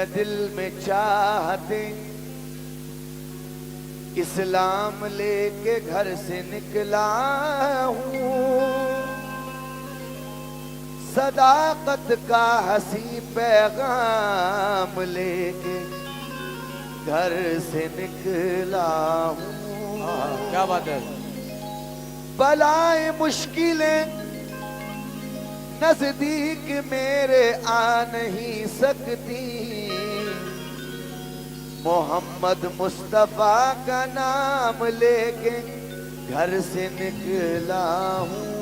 मैं दिल में चाहते इस्लाम लेके घर से निकला हूँ, सदाकत का हसी पैगाम लेके घर से निकला हूँ। क्या बात है। बलाएं मुश्किलें नजदीक मेरे आ नहीं सकती, मोहम्मद मुस्तफा का नाम लेके घर से निकला हूँ।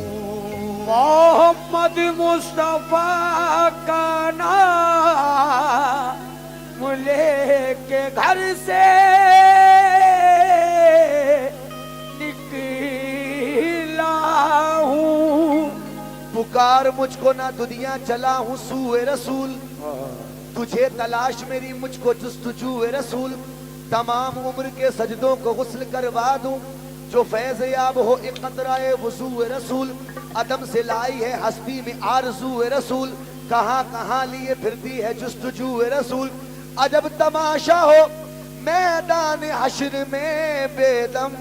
मोहम्मद मुस्तफा का नाम लेके घर से निकला हूँ। पुकार मुझको ना दुनिया चला हूँ सूए रसूल, तुझे तलाश मेरी मुझको जुस्तुजूए रसूल। तमाम उम्र के सजदों को गुस्ल करवा दूं, जो फैज याब हो एक कतराए वुज़ूए रसूल। अदम से लाई है हस्ती में आरज़ूए रसूल, कहाँ कहाँ लिए फिरती है जुस्तुजूए रसूल। अजब तमाशा हो मैदान हश्र में बेदम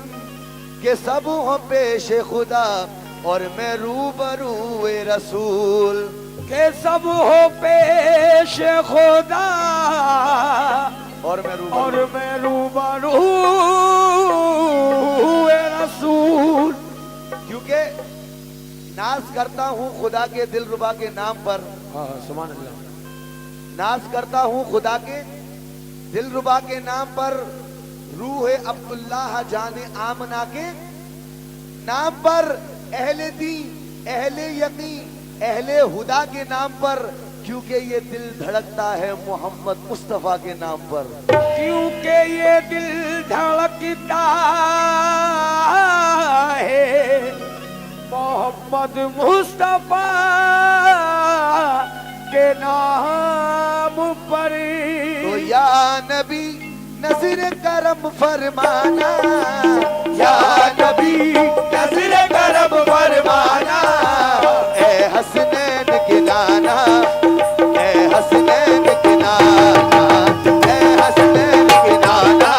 के सब हो पेश खुदा और मैं रूबरूए रसूल के सब हो पेश खुदा और मैं रूबरू रसूल। क्योंकि नाज करता हूँ खुदा के दिलरुबा के नाम पर, सुभान अल्लाह। नाज करता हूँ खुदा के दिलरुबा के नाम पर, रूह अब्दुल्लाह जाने आमना के नाम पर, अहले दी अहले यकीन अहले हुदा के नाम पर, क्योंकि ये दिल धड़कता है मोहम्मद मुस्तफा के नाम पर। क्योंकि ये दिल धड़कता है मोहम्मद मुस्तफा के नाम पर। तो या नबी नज़र करम फरमाना, या नबी नज़र करम फरमाना, ए हसनैन के नाना, ए हसनैन के नाना, ए हसनैन के नाना,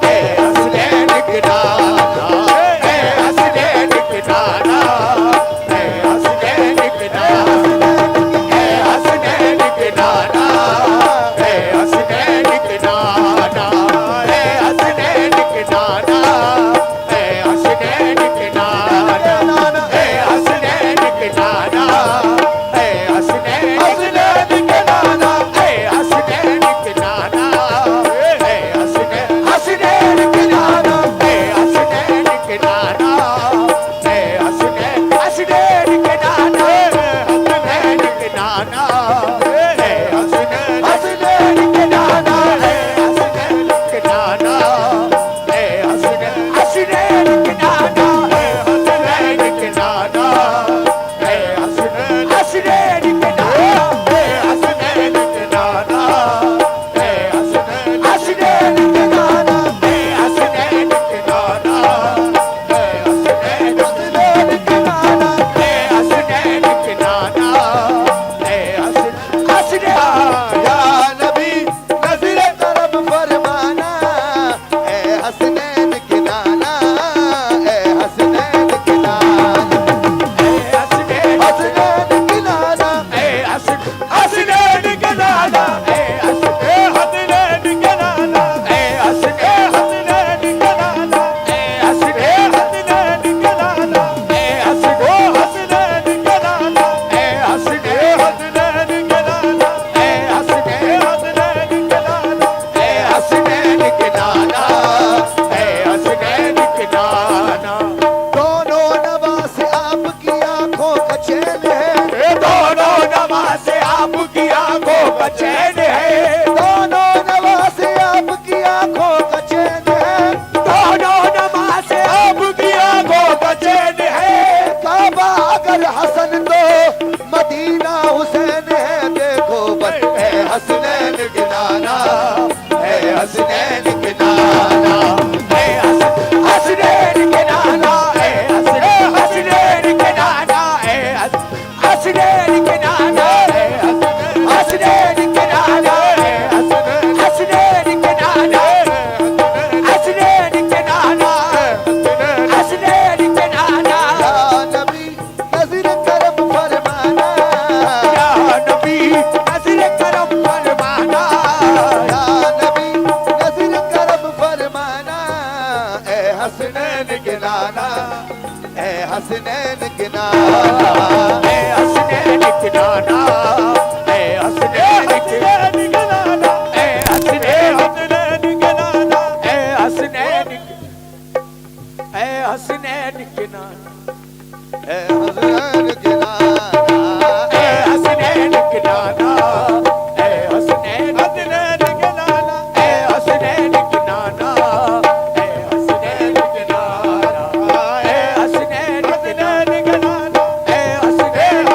ए हसनैन के नाना, ए हसनैन के नाना, ए हसनैन के नाना, ए हसनैन के नाना, ए हसनैन के नाना, ए हसनैन के नाना, ए हसनैन के नाना, ए हसनैन के नाना, ए हसनैन के नाना, ए हसनैन के नाना, ए हसनैन हसनैन के नाना, ए हसनैन के नाना, ए हसनैन हसनैन के नाना, हसनैन के नाना, ए हसनैन हसनैन के नाना, ए हसनैन के नाना, ए हसनैन हसनैन के नाना, ए हसनैन के नाना, ए हसनैन हसनैन के नाना, ए हसनैन के नाना, ए हसनैन हसनैन के नाना, ए हसनैन के नाना, ए हसनैन हसनैन के नाना, ए हसनैन के नाना, ए हसनैन हसनैन। या नबी नज़र करम फरमाना, ए हसनैन के नाना, ए हसनैन के नाना, ए हसनैन हसनैन के नाना, ए हसनैन के नाना, ए हसनैन के नाना, ए हसनैन हसनैन के नाना, ए हसनैन हसनैन के नाना, ए हसनैन हसनैन के नाना, ए हसनैन हसनैन के नाना, ए हसनैन हसनैन के नाना, ए हसनैन के नाना, ए हसनैन के नाना। दोनों नवाज आपकी आंखों का चैन है, दोनों नमाज आपकी आंखों का चैन है, दोनों नवाज आपकी आंखों का चैन है, दोनों नमाज आपकी आंखों का चैन है। काबा अगर हसन तो मदीना हुसैन है, देखो बस है हसनैन के नाना, है हसनैन के नाना, ए हसनैन के नाना, ए हसनैन के नाना, ए हसनैन के नाना, ए हसनैन के नाना, ए ए हसनैन के नाना, ए हसनैन के नाना, ए हसनैन के नाना, ए हसनैन के, ए हसनैन के नाना, ए हसनैन के नाना, ए हसनैन के नाना, ए हसनैन के नाना, ए हसनैन के नाना, ए हसनैन के नाना, ए हसनैन के नाना, ए हसनैन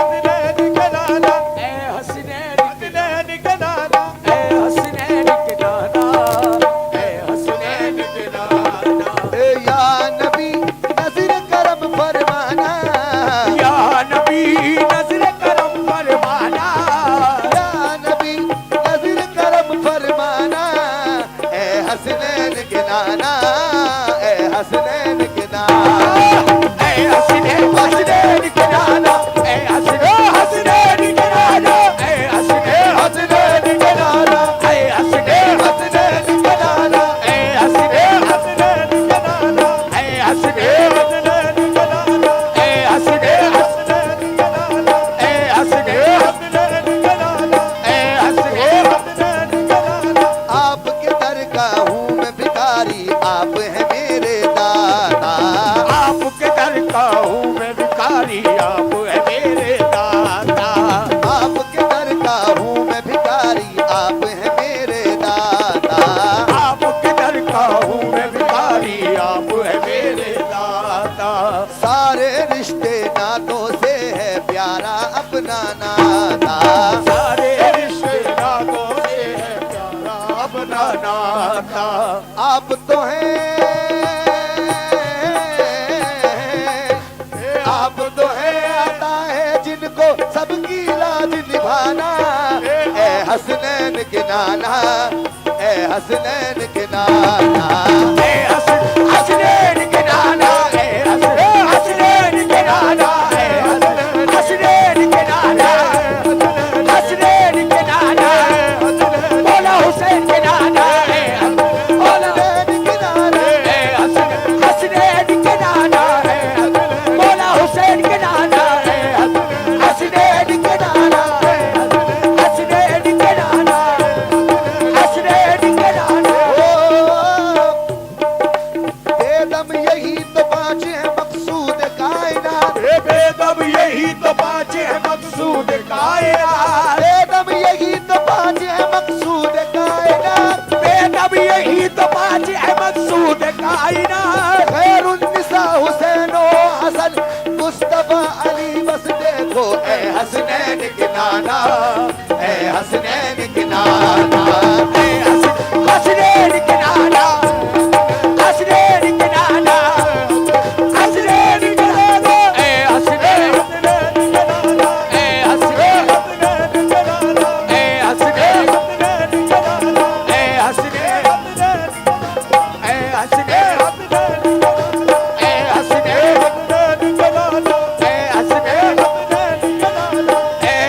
के नाना, ए हसनैन के नाना, ए हसनैन के नाना, ए हसनैन के नाना, ए या नबी नज़र करम फरमाना, या नबी नज़र करम फरमाना, या नबी नज़र करम फरमाना, ए हसनैन के नाना, ए हसनैन के नाना, ए हसनैन हसनैन के नाना, ए हसनैन हसनैन के नाना, ए हसनैन हसनैन के नाना, ए हसनैन हसनैन के नाना, ए हसनैन हसनैन के नाना, ए हसनैन हसनैन के नाना, ए हसनैन हसनैन के नाना, ए हसनैन हसनैन के नाना, ए हसनैन हसनैन के नाना, आपके दर का हूँ मैं भिखारी, आप है मेरे दाता, आपके दर का हूँ मैं भिखारी, आप है मेरे दाता, आपके दर का हूँ मैं भिखारी, आप है मेरे दाता, आपके दर का हूँ मैं भिखारी, आप है मेरे दाता, सारे रिश्ते नातों से है प्यारा अपना नाता, सारे रिश्ते नातों से है प्यारा अपना नाता, आप तो हैं, आप तो हैं आता है जिनको सबकी लाज निभाना, ए हसनैन के नाना, ए हसनैन के नाना, ए हसनैन के नाना, ए हसनैन के नाना, ए हसनैन के नाना, हसनैन के नाना, मौला हुसैन के नाना, मौला हसनैन के नाना, हसनैन के नाना, मौला हुसैन के नाना, हसनैन के नाना, हसनैन के नाना, हसनैन के नाना, बेदम यही तो पाँच है मकसूद कायनात, बेदम यही तो पाँच है मकसूद कायनात, बेदम यही तो पाँच है मकसूद कायनात, बेदम यही तो पाँच है मकसूद कायनात, खैरुन्निसा हुसैन ओ हसन मुस्तफा अली, बस देखो ए हसनैन के नाना, ए हसनैन के नाना, हसनैन के नाना, हसनैन के नाना, हसनैन के नाना, ए हसनैन के नाना, ए हसनैन के नाना, ए हसनैन के नाना, ए हसनैन, ए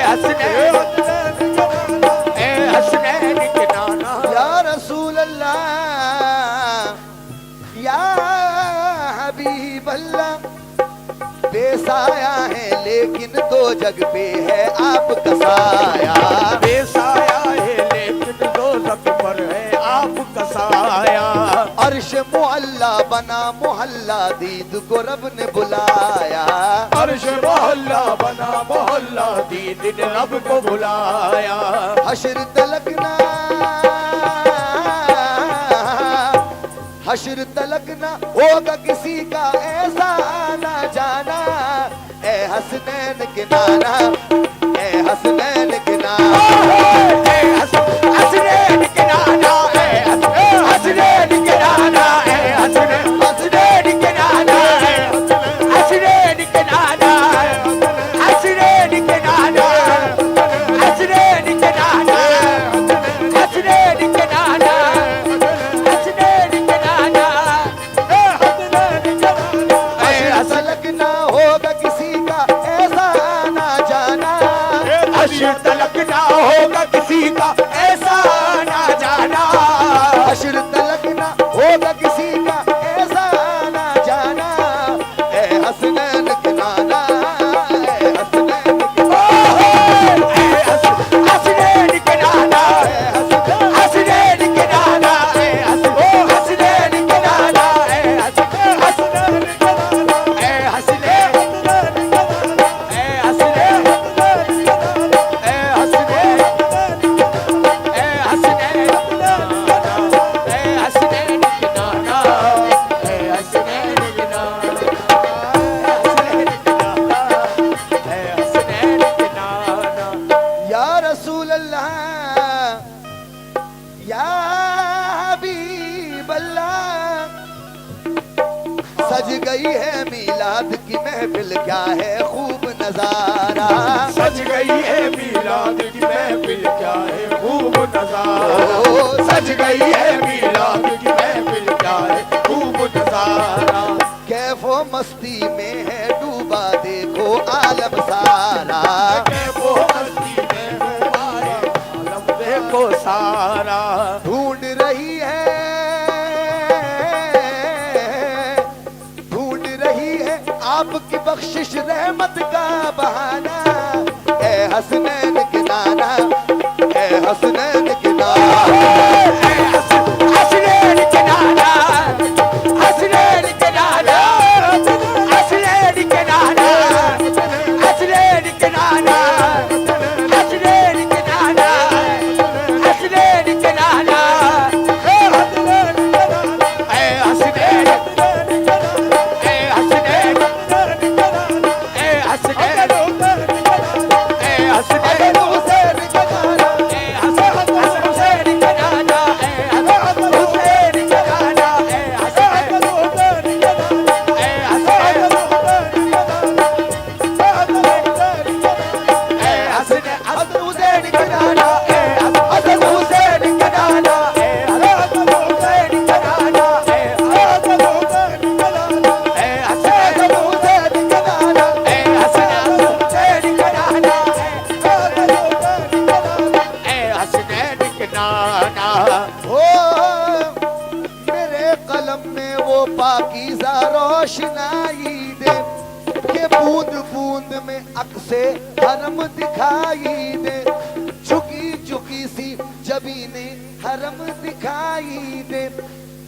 हसनैन, ए हसनैन, या रसूल अल्लाह, या हबीब अल्लाह, बेसाया है लेकिन दो जग पे है आपका साया, बेसाया है लेकिन दो जग पर है आपका साया, अर्श मुअल्ला बना मोहल्ला, दीद को रब ने बुलाया, अर्श मोहल्ला बना मोहल्ला, दीद ने रब को बुलाया, हश्र तलकना, हश्र तलकना होगा किसी का ऐसा आना जाना, ए हसनैन के नाना, ए हसनैन के नाना, हसनैन के नाना, हसनैन के नाना, हसनैन के नाना, हसनैन के नाना, हसनैन के नाना, हसनैन के नाना, हसनैन के नाना, हसनैन के नाना, हश्र तलकना होगा किसी का ऐसा आना जाना, हश्र तलक ना होगा किसी का ऐसा ना जाना, हश्र तलकना होगा किसी का ऐसा आना जाना, ए हसनैन के नाना, महफिल क्या है खूब नजारा। सज गई है मीलाद की महफिल क्या है खूब नजारा। सज गई है मीलाद की महफिल क्या है खूब नजारा। कैफो मस्ती में है डूबा देखो आलम सारा। कैफो मस्ती में डूबा है आलम देखो सारा। ढूंढ रही है आपकी बख्शिश रहमत का बहाना। ए हसनैन के नाना, ए हसनैन के नाना, हसनैन के नाना, हसनैन के नाना, हसनैन के नाना, हसनैन के नाना, हसनैन के नाना, हसनैन के नाना, पाकीज़ा रोशनाई दे के बूंद बूंद में अक्से हरम दिखाई दे। झुकी झुकी सी जबीने हरम दिखाई दे।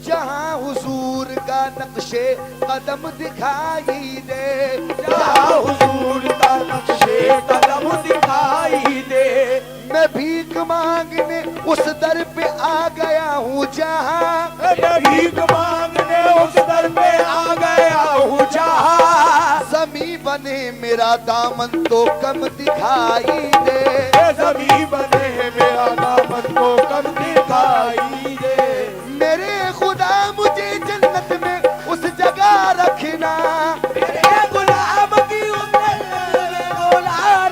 जहां हुजूर का नक्शे कदम दिखाई दे। जहां हुजूर का नक्शे कदम दिखाई दे। मैं भीख मांगने उस दर पे आ गया हूँ जहां, मैं भीख मांगने उस दर पे आ गया हूँ जहां। ज़मीं बने मेरा दामन तो कम दिखाई दे। ज़मीं बने मेरा दामन तो कम दिखाई दे। मेरे खुदा मुझे जन्नत में उस जगह रखना। मेरे गुलाम की उस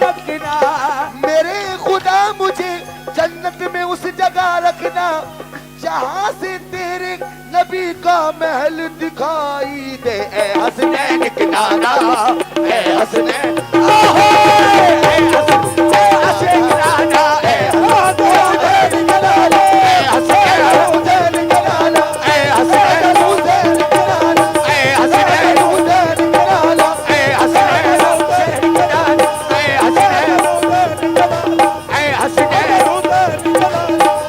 रखना। मेरे खुदा मुझे जन्नत में उस जगह रखना जहां से तेरे नबी का महल दिखाई दे। ए हसनैन के नाना, ए हसनैन, ए हसनैन के नाना, ए हसनैन के नाना, ए हसनैन के नाना, ए हसनैन के नाना, ए हसनैन के नाना, ए हसनैन के नाना,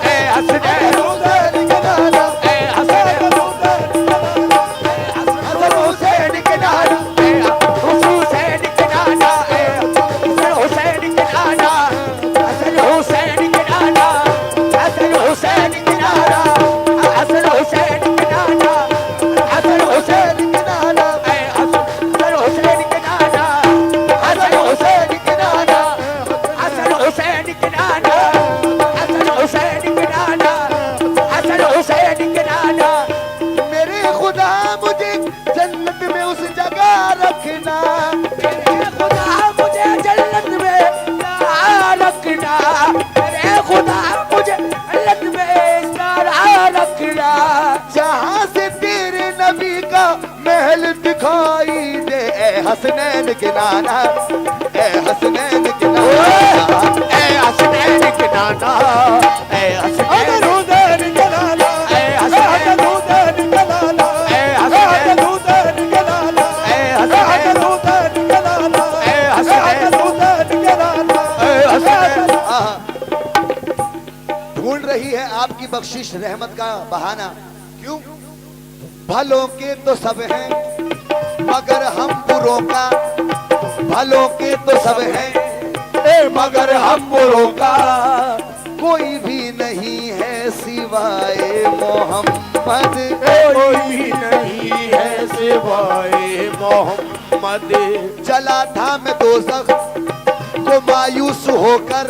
ए हसनैन के नाना, ए हसनैन दिखाई दे। ए हसनैन के नाना, ए हसनैन के नाना, ए हसनैन के नाना, ए हसनैन के नाना, ए हसनैन के नाना, ए हसनैन के नाना, ए हसनैन के नाना, ए हसनैन के नाना, ए हसनैन। ढूंढ रही है आपकी बख्शिश रहमत का बहाना। क्यों? भलों के तो सब हैं मगर हम बुरों का, भलों के तो सब हैं मगर हम बुरों का कोई भी नहीं है सिवाय मोहम्मद। कोई नहीं है सिवाय मोहम्मद। चला था मैं दोज़ख को मायूस होकर,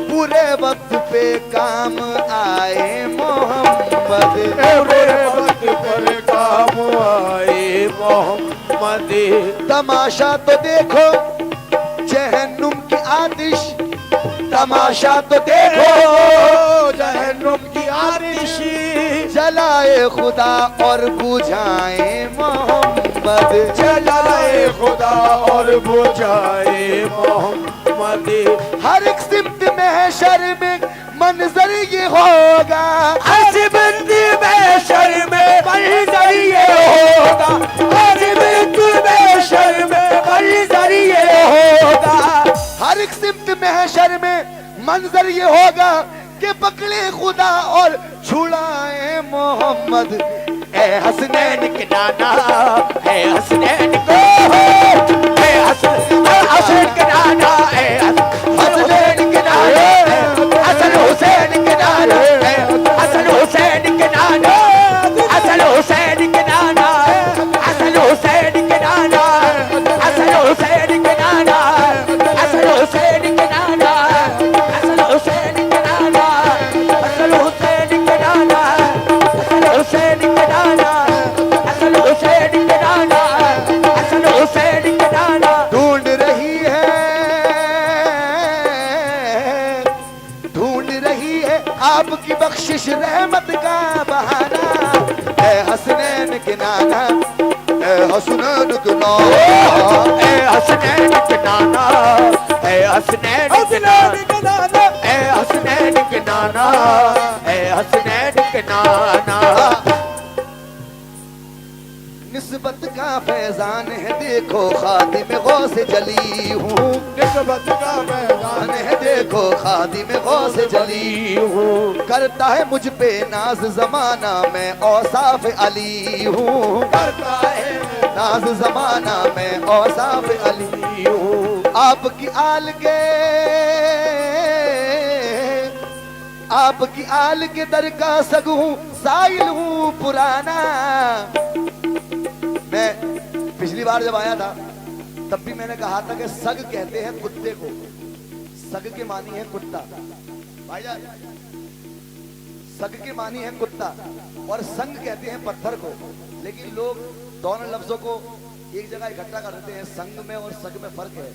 बुरे वक्त पे काम आए मोहम्मद। बुरे वक्त पर काम आए मोहम्मद। तमाशा तो देखो जहन्नुम की आतिश, तमाशा तो देखो जहन्नुम की आतिश, जलाए खुदा और बुझाए मोहम्मद। जलाए खुदा और बुझाए मोहम्मद। हर एक सिमत महशर में मंजर ये होगा, हर सिमत महशर में मंजर ये होगा, हर सिमत महशर में मंजर ये होगा। हर एक सिमत महशर में मंजर ये होगा कि पकड़े खुदा और छुड़ाए मोहम्मद। ए हसनैन के नाना, ए हसनैन को, ए हसन के नाना, ए हसनैन के नाना, हसन हुसैन के नाना, हसन हुसैन के नाना, हसन हुसैन के नाना, हसन हुसैन के नाना, हसन हुसैन के नाना, हसन हुसैन के नाना, हसन हुसैन के नाना, हसन हुसैन के नाना, हसन हुसैन के नाना, हसन हुसैन के नाना, हसन हुसैन के नाना। ढूंढ रही है आपकी बख्शिश रहमत का बहाना। ए हसनैन के नाना, ए हसनैन के नाना, ए हसनैन के नाना, ए हसनैन के नाना, ए हसनैन के नाना, ए हसनैन के नाना। निस्बत का फैजान है देखो खादिम गौस जली हूँ। निस्बत का फैजान है देखो खादिम गौस जली हूँ। करता है मुझ पे नाज जमाना मैं औसाफ अली हूँ। करता है नाज जमाना मैं औसाफ अली हूँ। आपकी आल के दर का सग हूँ, साइल हूँ पुराना। मैं पिछली बार जब आया था तब भी मैंने कहा था कि सग कहते हैं कुत्ते को, सग के मानी है कुत्ता। भाईजान, सग के मानी है कुत्ता और संग कहते हैं पत्थर को, लेकिन लोग दोनों लफ्जों को एक जगह इकट्ठा कर देते हैं। संग में और सग में फर्क है।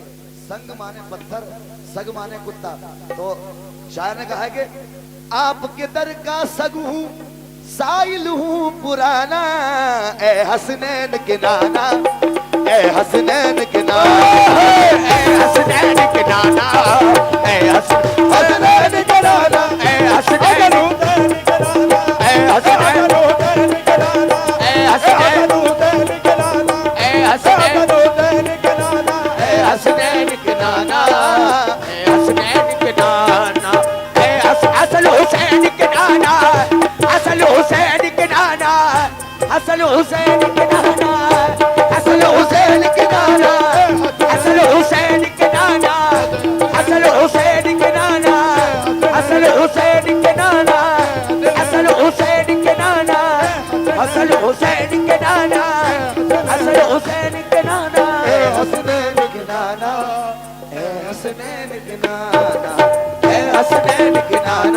संग माने पत्थर, सग माने कुत्ता। तो शायर ने कहा है कि आपके दर का सग हूं, साइल हूं पुराना। ए हसनैन के नाना, ए हसनैन के नाना, ए हसनैन के नाना, ए हसनैन के नाना, ए हसनैन के नाना, ए हसनैन के नाना, ए हसनैन के नाना, ए हसनैन के नाना, ए हसनैन के नाना, ए हसनैन के नाना, ए हसन हुसैन के नाना, हसन हुसैन के नाना, हसन हुसैन के नाना, हसन हुसैन के नाना, हसन हुसैन के नाना, हसन हुसैन के नाना, हसन हुसैन के नाना, हसन हुसैन के नाना, हसन हुसैन के नाना, हसन हुसैन के नाना, ए हसनैन के नाना, ए हसनैन के नाना, ए हसनैन के नाना।